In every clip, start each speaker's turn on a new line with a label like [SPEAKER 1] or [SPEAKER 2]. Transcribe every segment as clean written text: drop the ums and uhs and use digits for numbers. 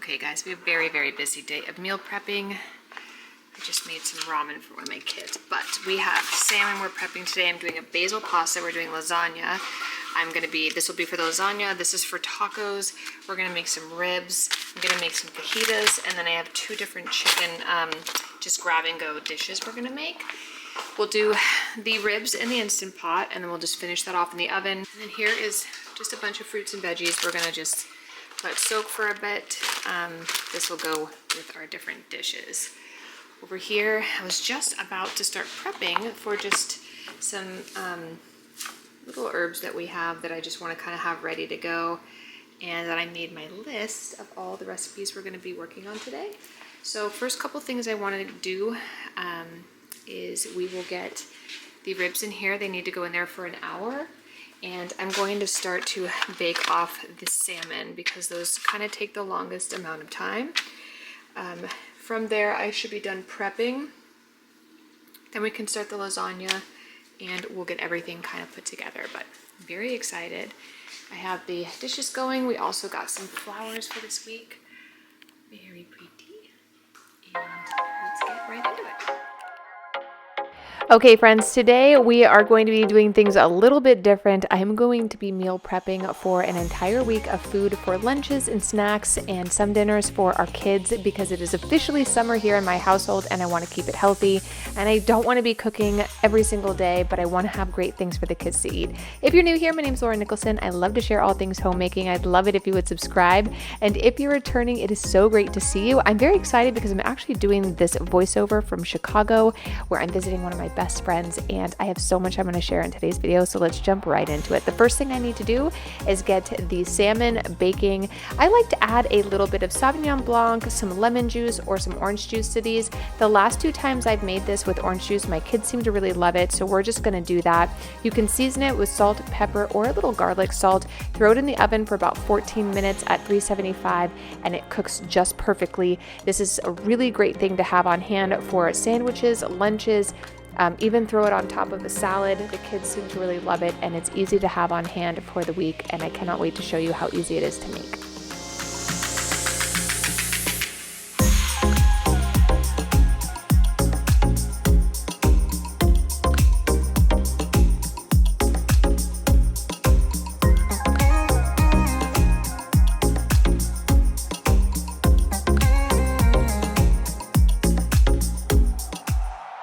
[SPEAKER 1] Okay guys, we have a very, very busy day of meal prepping. I just made some ramen for one of my kids, but we have salmon we're prepping today. I'm doing a basil pasta, we're doing lasagna. This will be for the lasagna, this is for tacos. We're gonna make some ribs, I'm gonna make some fajitas, and then I have two different chicken, just grab and go dishes we're gonna make. We'll do the ribs in the Instant Pot, and then we'll just finish that off in the oven. And then here is just a bunch of fruits and veggies. We're gonna just let it soak for a bit. This will go with our different dishes. Over here, I was just about to start prepping for just some little herbs that we have that I just want to kind of have ready to go. And then I made my list of all the recipes we're going to be working on today. So first couple things I wanted to do is we will get the ribs in here. They need to go in there for an hour. And I'm going to start to bake off the salmon because those kind of take the longest amount of time. From there, I should be done prepping. Then we can start the lasagna and we'll get everything kind of put together. But I'm very excited. I have the dishes going. We also got some flowers for this week. Very pretty. And let's get right into it. Okay friends, today we are going to be doing things a little bit different. I am going to be meal prepping for an entire week of food for lunches and snacks and some dinners for our kids because it is officially summer here in my household and I want to keep it healthy. And I don't want to be cooking every single day, but I want to have great things for the kids to eat. If you're new here, my name is Nicholsen. I love to share all things homemaking. I'd love it if you would subscribe. And if you're returning, it is so great to see you. I'm very excited because I'm actually doing this voiceover from Chicago where I'm visiting one of my best friends, and I have so much I'm going to share in today's video, so let's jump right into it. The first thing I need to do is get the salmon baking. I like to add a little bit of Sauvignon Blanc, some lemon juice, or some orange juice to these. The last two times I've made this with orange juice, my kids seem to really love it, so we're just going to do that. You can season it with salt, pepper, or a little garlic salt. Throw it in the oven for about 14 minutes at 375, and it cooks just perfectly. This is a really great thing to have on hand for sandwiches, lunches, even throw it on top of a salad. The kids seem to really love it, and it's easy to have on hand for the week, and I cannot wait to show you how easy it is to make.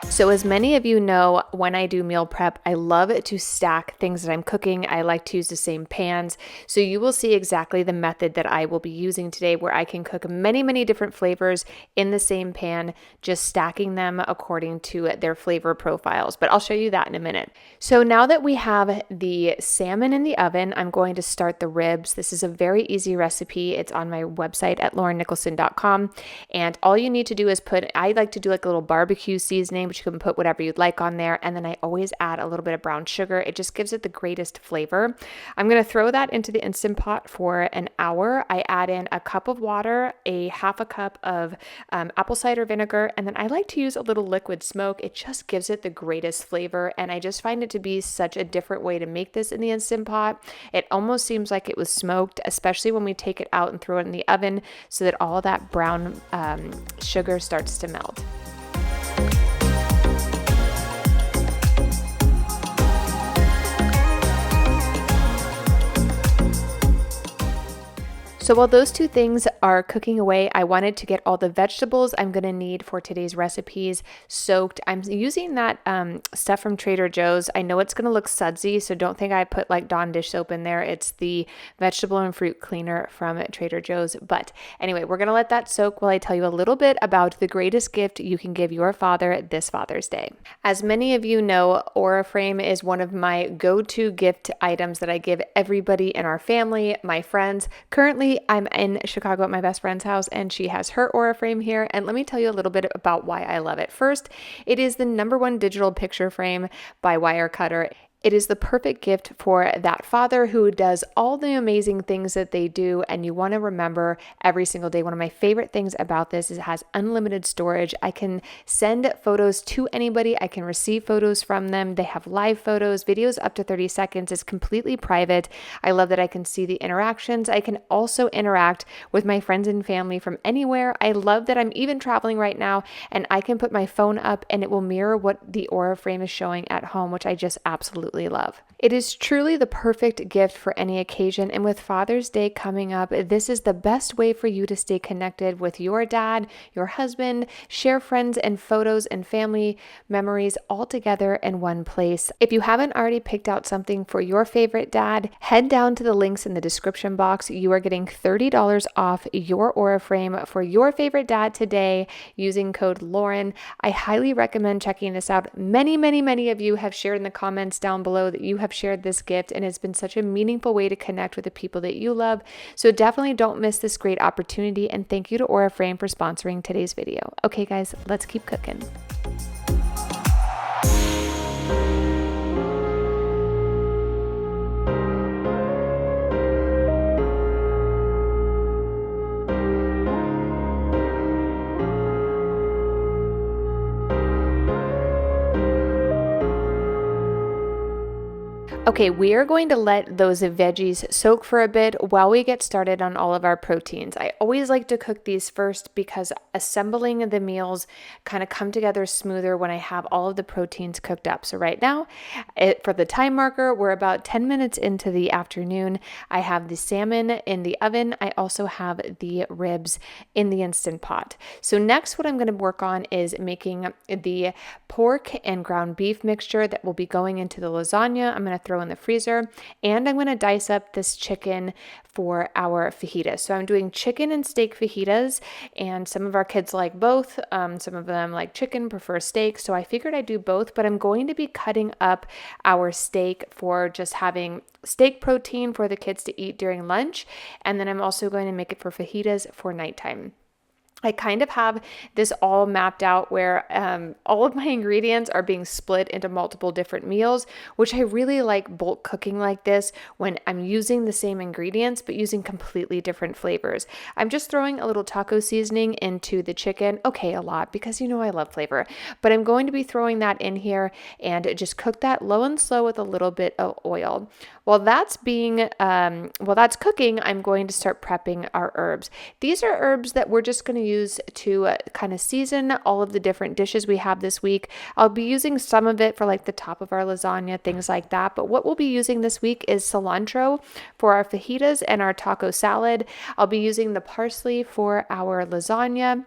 [SPEAKER 1] So as many of you know, when I do meal prep, I love to stack things that I'm cooking. I like to use the same pans. So you will see exactly the method that I will be using today where I can cook many, many different flavors in the same pan, just stacking them according to their flavor profiles. But I'll show you that in a minute. So now that we have the salmon in the oven, I'm going to start the ribs. This is a very easy recipe. It's on my website at laurennicholsen.com. And all you need to do is I like to do like a little barbecue seasoning, which you can put whatever you'd like on there. And then I always add a little bit of brown sugar. It just gives it the greatest flavor. I'm going to throw that into the Instant Pot for an hour. I add in a cup of water, a half a cup of apple cider vinegar, and then I like to use a little liquid smoke. It just gives it the greatest flavor. And I just find it to be such a different way to make this in the Instant Pot. It almost seems like it was smoked, especially when we take it out and throw it in the oven so that all that brown sugar starts to melt. So while those two things are cooking away, I wanted to get all the vegetables I'm going to need for today's recipes soaked. I'm using that stuff from Trader Joe's. I know it's going to look sudsy, so don't think I put like Dawn dish soap in there. It's the vegetable and fruit cleaner from Trader Joe's. But anyway, we're going to let that soak while I tell you a little bit about the greatest gift you can give your father this Father's Day. As many of you know, Oriflame is one of my go-to gift items that I give everybody in our family, my friends. Currently, I'm in Chicago at my best friend's house and she has her Oriflame here. And let me tell you a little bit about why I love it. First, it is the #1 digital picture frame by Wirecutter. It is the perfect gift for that father who does all the amazing things that they do, and you want to remember every single day. One of my favorite things about this is it has unlimited storage. I can send photos to anybody. I can receive photos from them. They have live photos, videos up to 30 seconds. It's completely private. I love that I can see the interactions. I can also interact with my friends and family from anywhere. I love that I'm even traveling right now and I can put my phone up and it will mirror what the Aura frame is showing at home, which I just absolutely love. It is truly the perfect gift for any occasion, and with Father's Day coming up, this is the best way for you to stay connected with your dad, your husband, share friends and photos and family memories all together in one place. If you haven't already picked out something for your favorite dad, head down to the links in the description box. You are getting $30 off your Aura frame for your favorite dad today using code Lauren. I highly recommend checking this out. Many of you have shared in the comments down below that you have shared this gift, and it's been such a meaningful way to connect with the people that you love. So definitely don't miss this great opportunity, and thank you to Aura Frame for sponsoring today's video. Okay guys, let's keep cooking. Okay, we are going to let those veggies soak for a bit while we get started on all of our proteins. I always like to cook these first because assembling the meals kind of come together smoother when I have all of the proteins cooked up. So right now, for the time marker, we're about 10 minutes into the afternoon. I have the salmon in the oven. I also have the ribs in the Instant Pot. So next, what I'm going to work on is making the pork and ground beef mixture that will be going into the lasagna. I'm going to throw in the freezer, and I'm going to dice up this chicken for our fajitas. So I'm doing chicken and steak fajitas, and some of our kids like both. Some of them like chicken, prefer steak. So I figured I'd do both, but I'm going to be cutting up our steak for just having steak protein for the kids to eat during lunch. And then I'm also going to make it for fajitas for nighttime. I kind of have this all mapped out where all of my ingredients are being split into multiple different meals, which I really like bulk cooking like this when I'm using the same ingredients but using completely different flavors. I'm just throwing a little taco seasoning into the chicken. Okay, a lot because you know I love flavor, but I'm going to be throwing that in here and just cook that low and slow with a little bit of oil. While that's cooking, I'm going to start prepping our herbs. These are herbs that we're just going to use to kind of season all of the different dishes we have this week. I'll be using some of it for like the top of our lasagna, things like that. But what we'll be using this week is cilantro for our fajitas and our taco salad. I'll be using the parsley for our lasagna.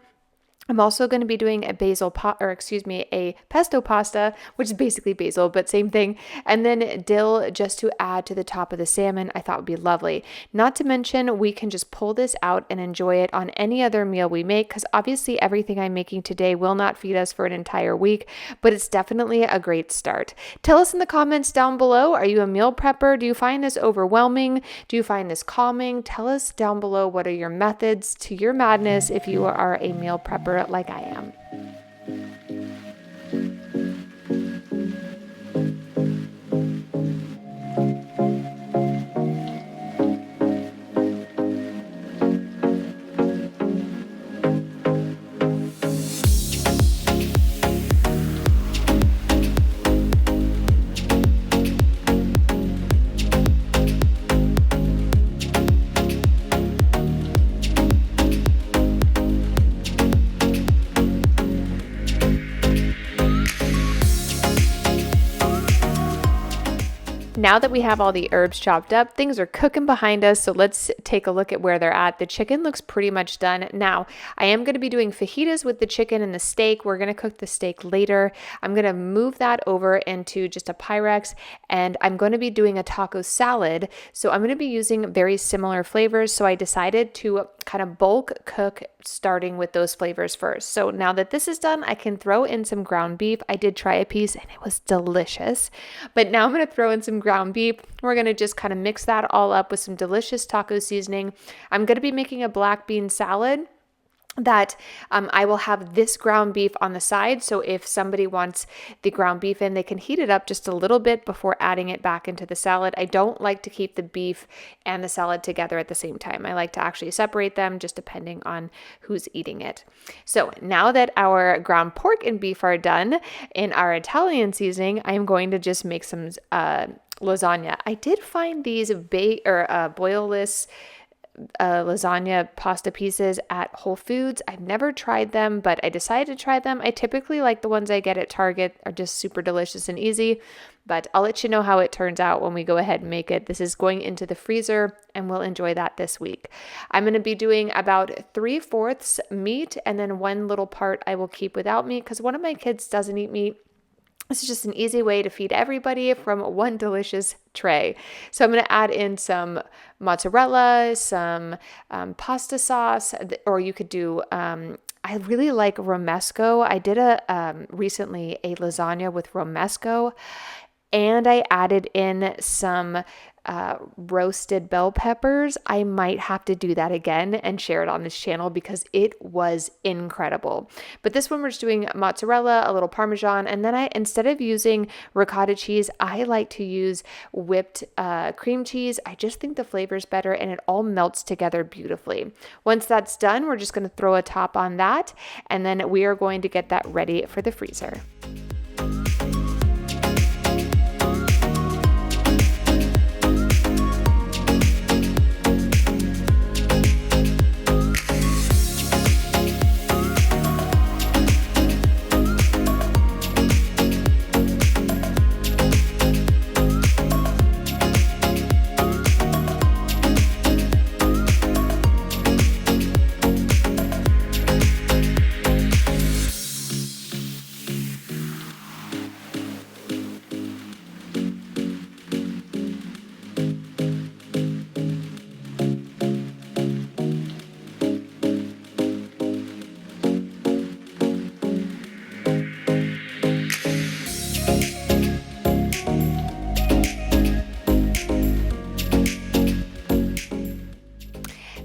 [SPEAKER 1] I'm also going to be doing a a pesto pasta, which is basically basil, but same thing. And then dill just to add to the top of the salmon, I thought would be lovely. Not to mention, we can just pull this out and enjoy it on any other meal we make, because obviously everything I'm making today will not feed us for an entire week, but it's definitely a great start. Tell us in the comments down below, are you a meal prepper? Do you find this overwhelming? Do you find this calming? Tell us down below what are your methods to your madness if you are a meal prepper like I am. Now that we have all the herbs chopped up, things are cooking behind us, so let's take a look at where they're at. The chicken looks pretty much done. Now, I am going to be doing fajitas with the chicken and the steak. We're going to cook the steak later. I'm going to move that over into just a Pyrex, and I'm going to be doing a taco salad. So I'm going to be using very similar flavors, so I decided to kind of bulk cook starting with those flavors first. So now that this is done, I can throw in some ground beef. I did try a piece and it was delicious, but now I'm going to throw in some ground beef. We're going to just kind of mix that all up with some delicious taco seasoning. I'm going to be making a black bean salad. that I will have this ground beef on the side. So if somebody wants the ground beef in, they can heat it up just a little bit before adding it back into the salad. I don't like to keep the beef and the salad together at the same time. I like to actually separate them just depending on who's eating it. So now that our ground pork and beef are done in our Italian seasoning, I'm going to just make some lasagna. I did find these boilless lasagna pasta pieces at Whole Foods. I've never tried them, but I decided to try them. I typically like the ones I get at Target, are just super delicious and easy, but I'll let you know how it turns out when we go ahead and make it. This is going into the freezer and we'll enjoy that this week. I'm going to be doing about 3/4 meat, and then one little part I will keep without meat because one of my kids doesn't eat meat. This is just an easy way to feed everybody from one delicious tray. So I'm going to add in some mozzarella, some pasta sauce, or you could do, I really like romesco. I did recently a lasagna with romesco, and I added in some roasted bell peppers. I might have to do that again and share it on this channel because it was incredible. But this one we're just doing mozzarella, a little Parmesan, and then instead of using ricotta cheese, I like to use whipped cream cheese. I just think the flavor is better and it all melts together beautifully. Once that's done, we're just going to throw a top on that, and then we are going to get that ready for the freezer.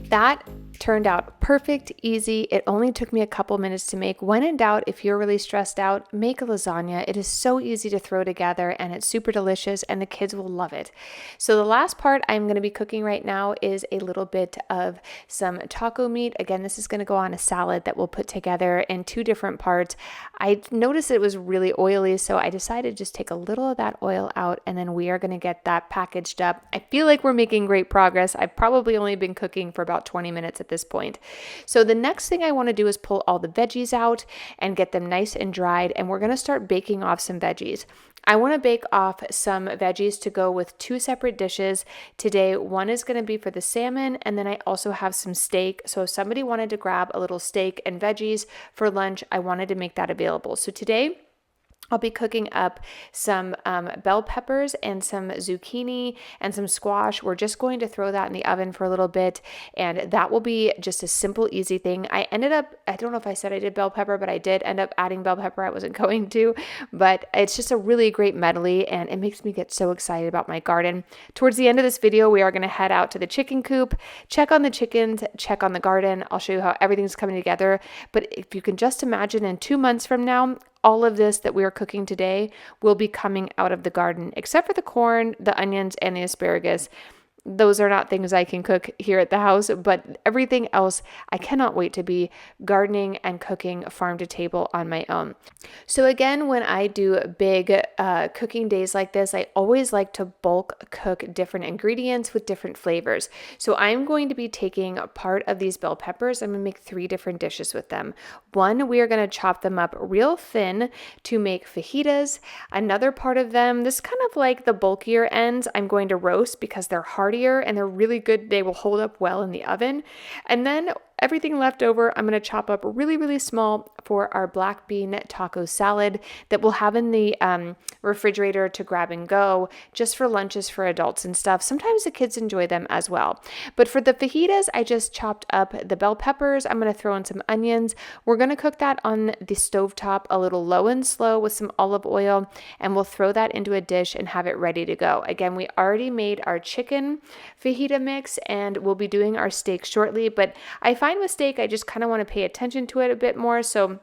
[SPEAKER 1] That turned out perfect, easy. It only took me a couple minutes to make. When in doubt, if you're really stressed out, make a lasagna. It is so easy to throw together and it's super delicious and the kids will love it. So the last part I'm going to be cooking right now is a little bit of some taco meat. Again, this is going to go on a salad that we'll put together in 2 different parts. I noticed it was really oily, so I decided to just take a little of that oil out, and then we are going to get that packaged up. I feel like we're making great progress. I've probably only been cooking for about 20 minutes at this point. So the next thing I want to do is pull all the veggies out and get them nice and dried, and we're going to start baking off some veggies. I want to bake off some veggies to go with 2 separate dishes today. One is going to be for the salmon, and then I also have some steak. So if somebody wanted to grab a little steak and veggies for lunch, I wanted to make that available. So today, I'll be cooking up some bell peppers and some zucchini and some squash. We're just going to throw that in the oven for a little bit, and that will be just a simple, easy thing. I don't know if I said I did bell pepper, but I did end up adding bell pepper. I wasn't going to, but it's just a really great medley, and it makes me get so excited about my garden. Towards the end of this video, we are going to head out to the chicken coop, check on the chickens, check on the garden. I'll show you how everything's coming together. But if you can just imagine, in 2 months from now, all of this that we are cooking today will be coming out of the garden, except for the corn, the onions, and the asparagus. Those are not things I can cook here at the house, but everything else, I cannot wait to be gardening and cooking farm to table on my own. So again, when I do big cooking days like this, I always like to bulk cook different ingredients with different flavors. So I'm going to be taking part of these bell peppers. I'm going to make 3 different dishes with them. One, we are going to chop them up real thin to make fajitas. Another part of them, this kind of like the bulkier ends, I'm going to roast because they're hardier and they're really good. They will hold up well in the oven. And then everything left over, I'm going to chop up really, really small for our black bean taco salad that we'll have in the refrigerator to grab and go just for lunches for adults and stuff. Sometimes the kids enjoy them as well. But for the fajitas, I just chopped up the bell peppers. I'm going to throw in some onions. We're going to cook that on the stovetop a little low and slow with some olive oil, and we'll throw that into a dish and have it ready to go. Again, we already made our chicken fajita mix, and we'll be doing our steak shortly, but I find find with steak, I just kind of want to pay attention to it a bit more. So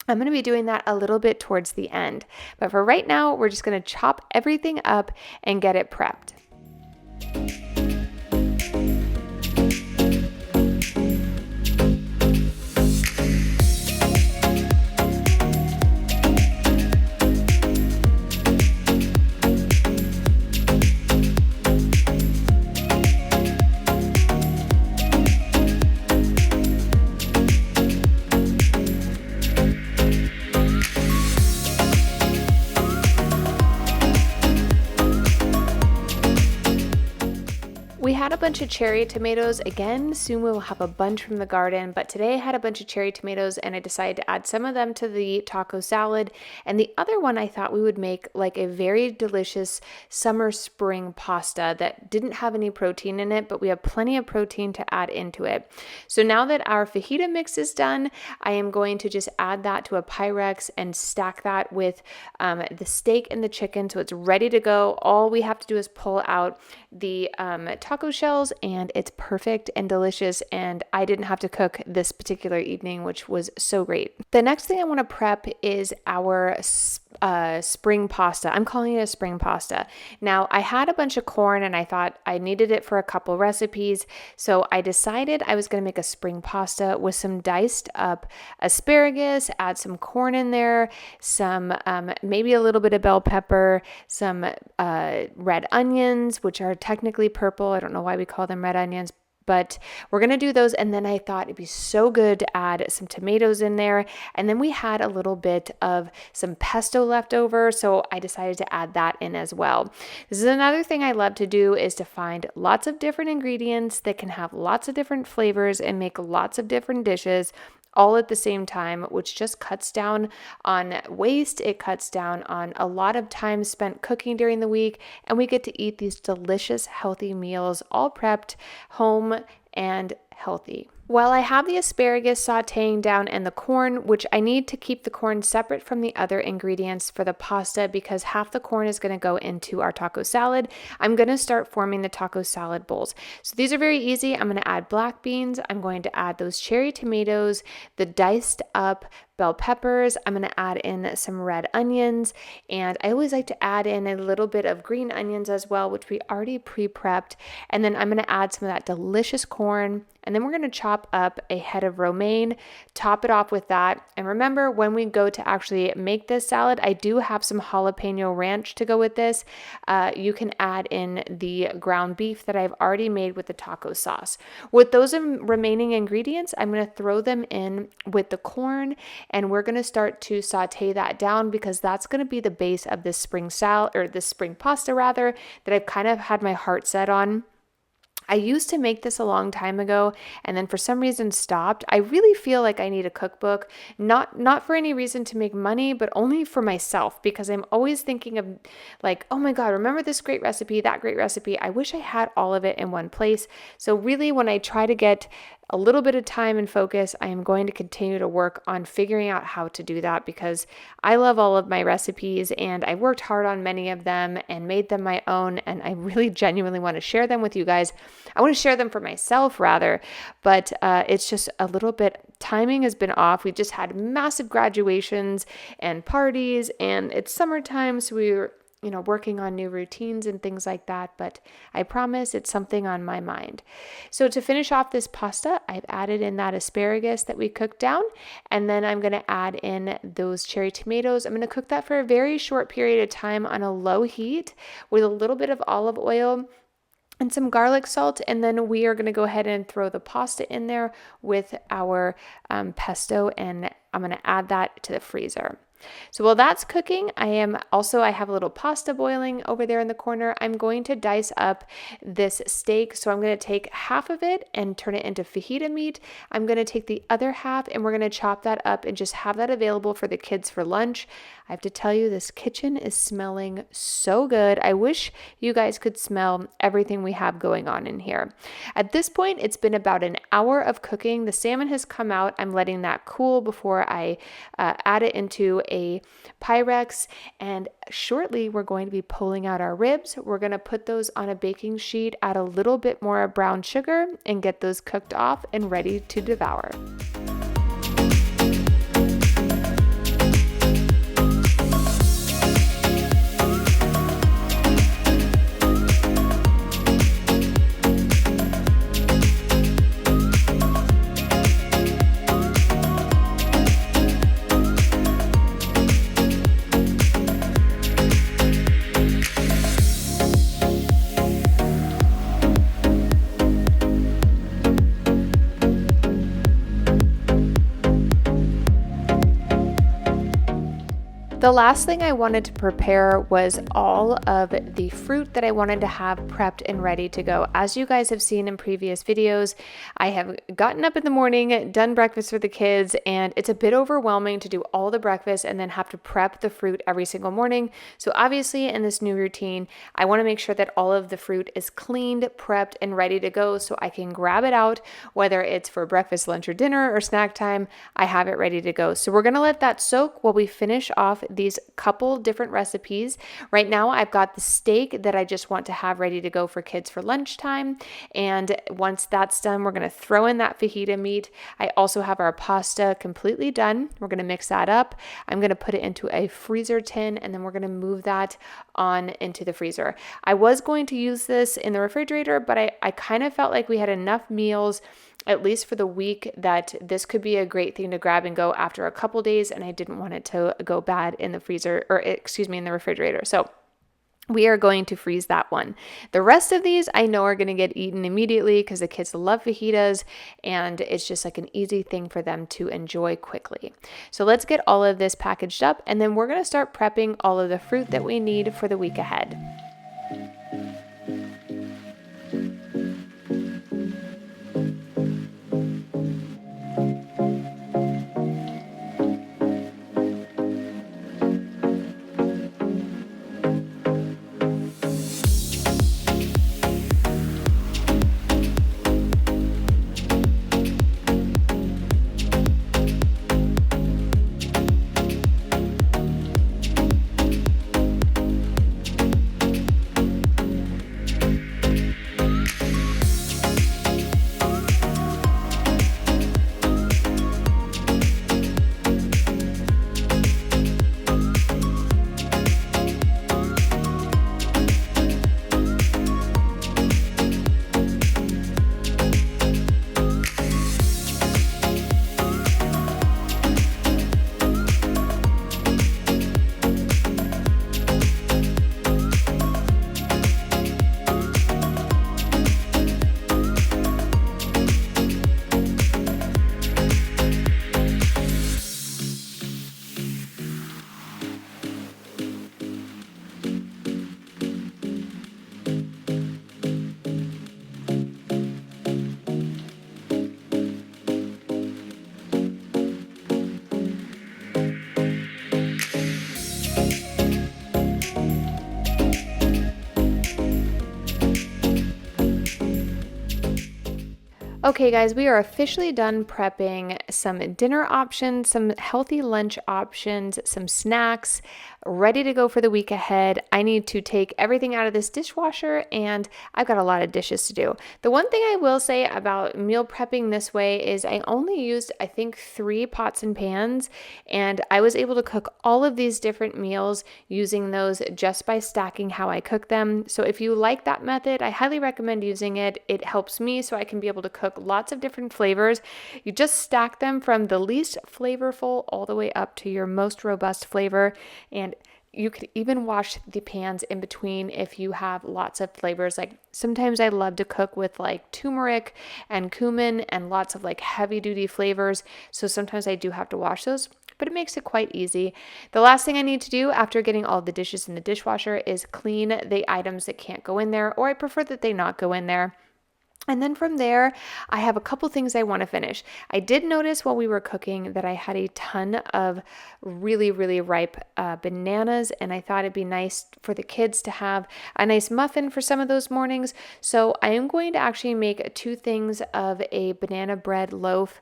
[SPEAKER 1] I'm going to be doing that a little bit towards the end. But for right now, we're just going to chop everything up and get it prepped. We had a bunch of cherry tomatoes. Again, soon we will have a bunch from the garden, but today I had a bunch of cherry tomatoes and I decided to add some of them to the taco salad. And the other one I thought we would make like a very delicious summer spring pasta that didn't have any protein in it, but we have plenty of protein to add into it. So now that our fajita mix is done, I am going to just add that to a Pyrex and stack that with the steak and the chicken so it's ready to go. All we have to do is pull out the taco shells and it's perfect and delicious, and I didn't have to cook this particular evening, which was so great. The next thing I want to prep is our spring pasta. I'm calling it a spring pasta. Now, I had a bunch of corn and I thought I needed it for a couple recipes, so I decided I was going to make a spring pasta with some diced up asparagus, add some corn in there, some maybe a little bit of bell pepper, some red onions, which are technically purple. I don't know why we call them red onions, but we're going to do those. And then I thought it'd be so good to add some tomatoes in there. And then we had a little bit of some pesto left over, so I decided to add that in as well. This is another thing I love to do, is to find lots of different ingredients that can have lots of different flavors and make lots of different dishes all at the same time, which just cuts down on waste. It cuts down on a lot of time spent cooking during the week, and we get to eat these delicious, healthy meals, all prepped, home, and healthy. While I have the asparagus sauteing down and the corn, which I need to keep the corn separate from the other ingredients for the pasta because half the corn is going to go into our taco salad, I'm going to start forming the taco salad bowls. So these are very easy. I'm going to add black beans. I'm going to add those cherry tomatoes, the diced up bell peppers. I'm going to add in some red onions, and I always like to add in a little bit of green onions as well, which we already pre-prepped. And then I'm going to add some of that delicious corn, and then we're going to chop up a head of romaine, top it off with that. And remember, when we go to actually make this salad, I do have some jalapeno ranch to go with this. You can add in the ground beef that I've already made with the taco sauce. With those remaining ingredients, I'm going to throw them in with the corn, and we're going to start to saute that down because that's going to be the base of this spring salad, or this spring pasta rather, that I've kind of had my heart set on. I used to make this a long time ago and then for some reason stopped. I really feel like I need a cookbook, not for any reason to make money, but only for myself, because I'm always thinking of like, oh my God, remember this great recipe, that great recipe. I wish I had all of it in one place. So really, when I try to get a little bit of time and focus, I am going to continue to work on figuring out how to do that, because I love all of my recipes and I worked hard on many of them and made them my own, and I really genuinely want to share them with you guys. I want to share them for myself rather, but it's just a little bit, timing has been off. We just had massive graduations and parties, and it's summertime, so we were working on new routines and things like that, but I promise it's something on my mind. So to finish off this pasta, I've added in that asparagus that we cooked down, and then I'm going to add in those cherry tomatoes. I'm going to cook that for a very short period of time on a low heat with a little bit of olive oil and some garlic salt, and then we are going to go ahead and throw the pasta in there with our pesto, and I'm going to add that to the freezer. So while that's cooking, I have a little pasta boiling over there in the corner. I'm going to dice up this steak. So I'm going to take half of it and turn it into fajita meat. I'm going to take the other half and we're going to chop that up and just have that available for the kids for lunch. I have to tell you, this kitchen is smelling so good. I wish you guys could smell everything we have going on in here. At this point, it's been about an hour of cooking. The salmon has come out. I'm letting that cool before I add it into a Pyrex, and shortly we're going to be pulling out our ribs. We're going to put those on a baking sheet, add a little bit more brown sugar, and get those cooked off and ready to devour. The last thing I wanted to prepare was all of the fruit that I wanted to have prepped and ready to go. As you guys have seen in previous videos, I have gotten up in the morning, done breakfast for the kids, and it's a bit overwhelming to do all the breakfast and then have to prep the fruit every single morning. So obviously in this new routine, I want to make sure that all of the fruit is cleaned, prepped, and ready to go so I can grab it out, whether it's for breakfast, lunch, or dinner, or snack time, I have it ready to go. So we're going to let that soak while we finish off these couple different recipes. Right now I've got the steak that I just want to have ready to go for kids for lunchtime, and once that's done, we're going to throw in that fajita meat. I also have our pasta completely done. We're going to mix that up. I'm going to put it into a freezer tin, and then we're going to move that on into the freezer. I was going to use this in the refrigerator, but I kind of felt like we had enough meals, at least for the week, that this could be a great thing to grab and go after a couple days, and I didn't want it to go bad in the freezer, or excuse me, in the refrigerator. So we are going to freeze that one. The rest of these I know are going to get eaten immediately because the kids love fajitas, and it's just like an easy thing for them to enjoy quickly. So let's get all of this packaged up, and then we're going to start prepping all of the fruit that we need for the week ahead. Okay guys, we are officially done prepping some dinner options, some healthy lunch options, some snacks, ready to go for the week ahead. I need to take everything out of this dishwasher, and I've got a lot of dishes to do. The one thing I will say about meal prepping this way is I only used, I think, 3 pots and pans, and I was able to cook all of these different meals using those just by stacking how I cook them. So if you like that method, I highly recommend using it. It helps me so I can be able to cook lots of different flavors. You just stack them from the least flavorful all the way up to your most robust flavor, and you could even wash the pans in between if you have lots of flavors. Like sometimes I love to cook with like turmeric and cumin and lots of like heavy duty flavors. So sometimes I do have to wash those, but it makes it quite easy. The last thing I need to do after getting all the dishes in the dishwasher is clean the items that can't go in there, or I prefer that they not go in there. And then from there, I have a couple things I want to finish. I did notice while we were cooking that I had a ton of really, really ripe bananas, and I thought it'd be nice for the kids to have a nice muffin for some of those mornings. So I am going to actually make 2 things of a banana bread loaf.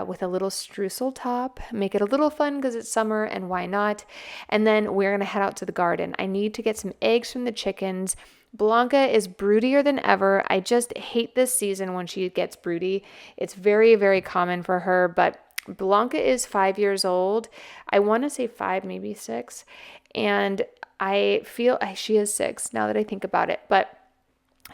[SPEAKER 1] with a little streusel top. Make it a little fun because it's summer and why not? And then we're going to head out to the garden. I need to get some eggs from the chickens. Blanca is broodier than ever. I just hate this season when she gets broody. It's very, very common for her, but Blanca is 5 years old. I want to say 5, maybe 6. And I feel she is 6 now that I think about it. But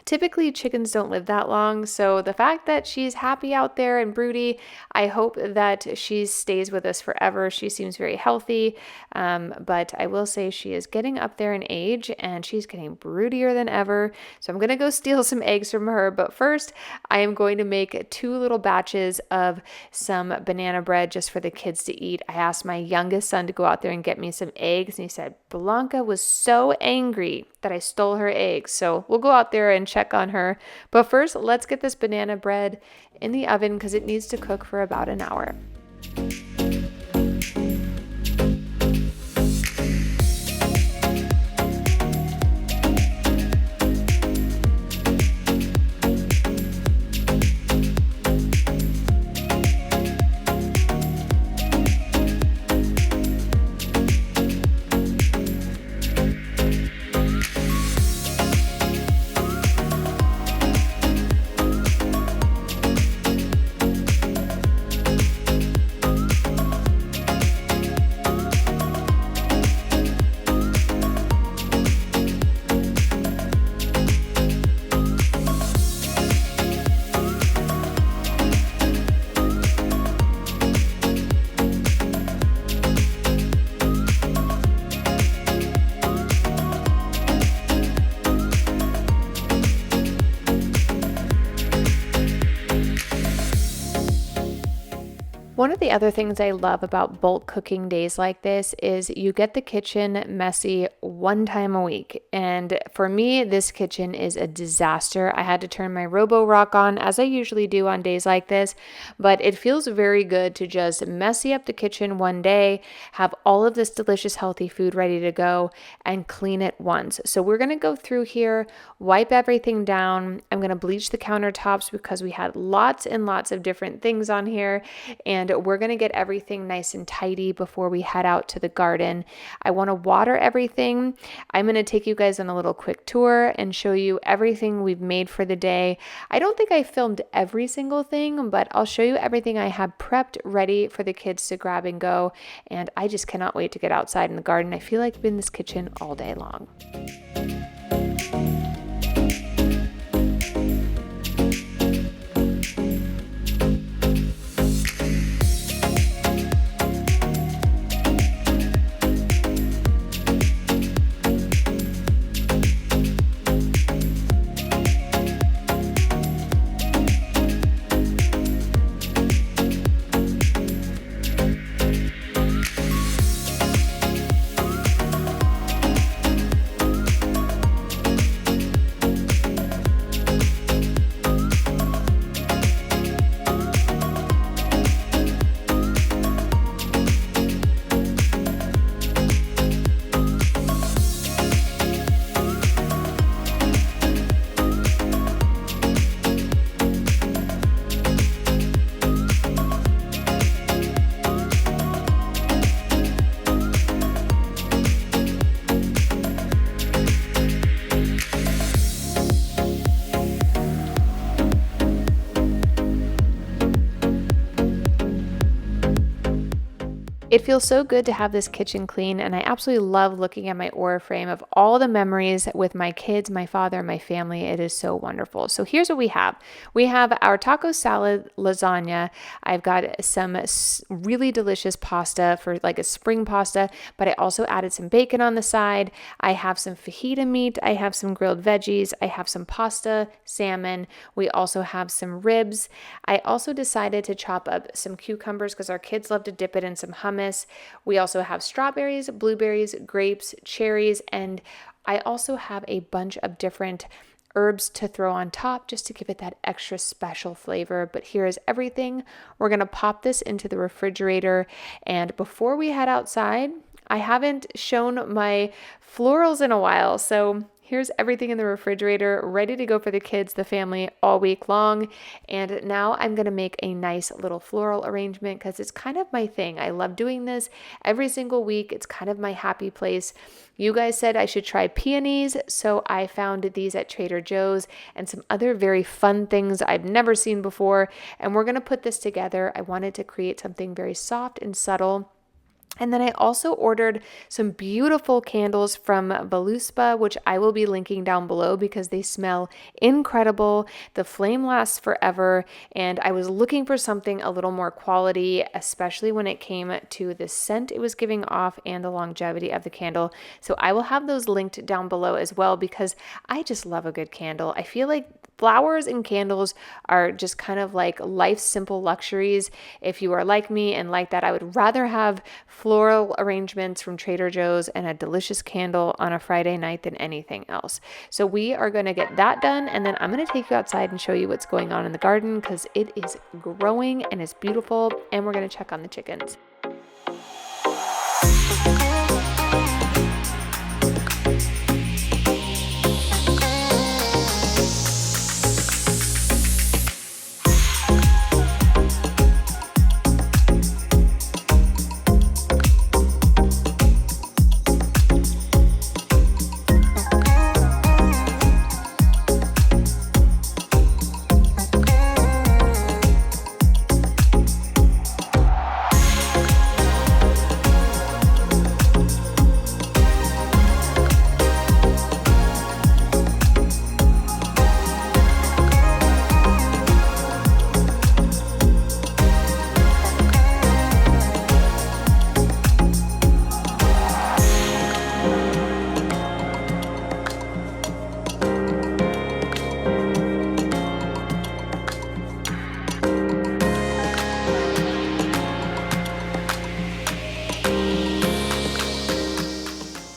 [SPEAKER 1] typically chickens don't live that long, so the fact that she's happy out there and broody, I hope that she stays with us forever. She seems very healthy, but I will say she is getting up there in age and she's getting broodier than ever. So I'm gonna go steal some eggs from her, but first I am going to make 2 little batches of some banana bread just for the kids to eat. I asked my youngest son to go out there and get me some eggs, and he said Blanca was so angry that I stole her eggs. So we'll go out there and check on her. But first, let's get this banana bread in the oven because it needs to cook for about an hour. One of the other things I love about bulk cooking days like this is you get the kitchen messy one time a week. And for me, this kitchen is a disaster. I had to turn my Robo-Rock on as I usually do on days like this, but it feels very good to just messy up the kitchen one day, have all of this delicious healthy food ready to go, and clean it once. So we're going to go through here, wipe everything down. I'm going to bleach the countertops because we had lots and lots of different things on here, and we're going to get everything nice and tidy before we head out to the garden. I want to water everything. I'm going to take you guys on a little quick tour and show you everything we've made for the day. I don't think I filmed every single thing, but I'll show you everything I have prepped ready for the kids to grab and go. And I just cannot wait to get outside in the garden. I feel like I've been in this kitchen all day long. It feels so good to have this kitchen clean, and I absolutely love looking at my aura frame of all the memories with my kids, my father, and my family. It is so wonderful. So here's what we have. We have our taco salad lasagna. I've got some really delicious pasta for like a spring pasta, but I also added some bacon on the side. I have some fajita meat. I have some grilled veggies. I have some pasta, salmon. We also have some ribs. I also decided to chop up some cucumbers because our kids love to dip it in some hummus. We also have strawberries, blueberries, grapes, cherries, and I also have a bunch of different herbs to throw on top just to give it that extra special flavor. But here is everything. We're going to pop this into the refrigerator, and before we head outside, I haven't shown my florals in a while, so Here's everything in the refrigerator, ready to go for the kids, the family, all week long. And now I'm going to make a nice little floral arrangement because it's kind of my thing. I love doing this every single week. It's kind of my happy place. You guys said I should try peonies, so I found these at Trader Joe's and some other very fun things I've never seen before. And we're going to put this together. I wanted to create something very soft and subtle. And then I also ordered some beautiful candles from Voluspa, which I will be linking down below because they smell incredible. The flame lasts forever, and I was looking for something a little more quality, especially when it came to the scent it was giving off and the longevity of the candle. So I will have those linked down below as well because I just love a good candle. I feel like flowers and candles are just kind of like life's simple luxuries. If you are like me and like that, I would rather have floral arrangements from Trader Joe's and a delicious candle on a Friday night than anything else. So we are going to get that done, and then I'm going to take you outside and show you what's going on in the garden because it is growing and it's beautiful, and we're going to check on the chickens.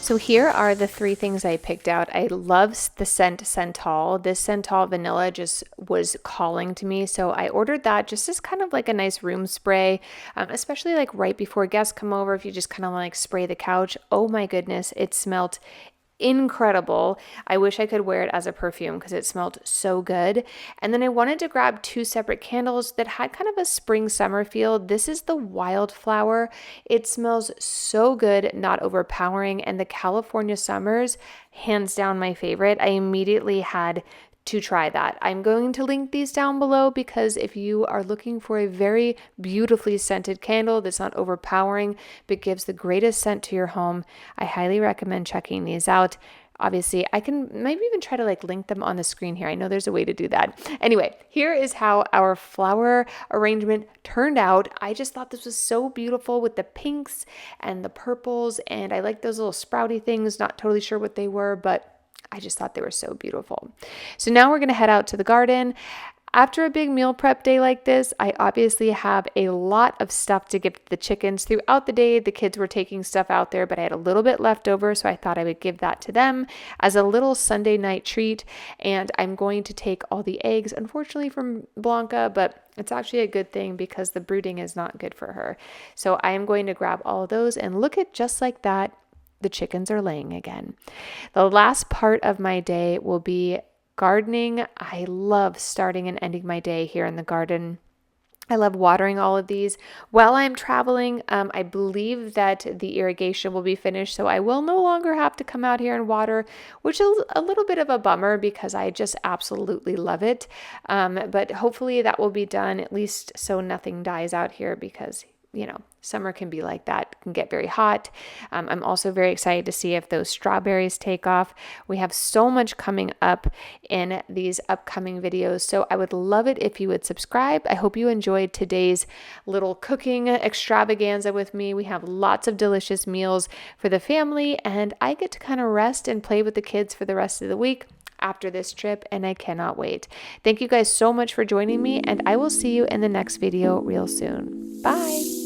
[SPEAKER 1] So here are the 3 things I picked out. I love the scent Santal. This Santal vanilla just was calling to me. So I ordered that just as kind of like a nice room spray, especially like right before guests come over. If you just kind of like spray the couch. Oh my goodness, it smelled incredible. I wish I could wear it as a perfume because it smelled so good. And then I wanted to grab 2 separate candles that had kind of a spring summer feel. This is the wildflower. It smells so good, not overpowering. And the California summers, hands down my favorite. I immediately had to try that. I'm going to link these down below because if you are looking for a very beautifully scented candle that's not overpowering but gives the greatest scent to your home, I highly recommend checking these out. Obviously, I can maybe even try to like link them on the screen here. I know there's a way to do that. Anyway, here is how our flower arrangement turned out. I just thought this was so beautiful with the pinks and the purples, and I like those little sprouty things. Not totally sure what they were, but I just thought they were so beautiful. So now we're going to head out to the garden. After a big meal prep day like this, I obviously have a lot of stuff to give to the chickens. Throughout the day, the kids were taking stuff out there, but I had a little bit left over, so I thought I would give that to them as a little Sunday night treat. And I'm going to take all the eggs, unfortunately, from Blanca, but it's actually a good thing because the brooding is not good for her. So I am going to grab all of those, and look at just like that, the chickens are laying again. The last part of my day will be gardening. I love starting and ending my day here in the garden. I love watering all of these. While I'm traveling, I believe that the irrigation will be finished, so I will no longer have to come out here and water, which is a little bit of a bummer because I just absolutely love it. But hopefully that will be done, at least so nothing dies out here because summer can be like that, can get very hot. I'm also very excited to see if those strawberries take off. We have so much coming up in these upcoming videos, so I would love it if you would subscribe. I hope you enjoyed today's little cooking extravaganza with me. We have lots of delicious meals for the family, and I get to kind of rest and play with the kids for the rest of the week after this trip, and I cannot wait. Thank you guys so much for joining me, and I will see you in the next video real soon. Bye.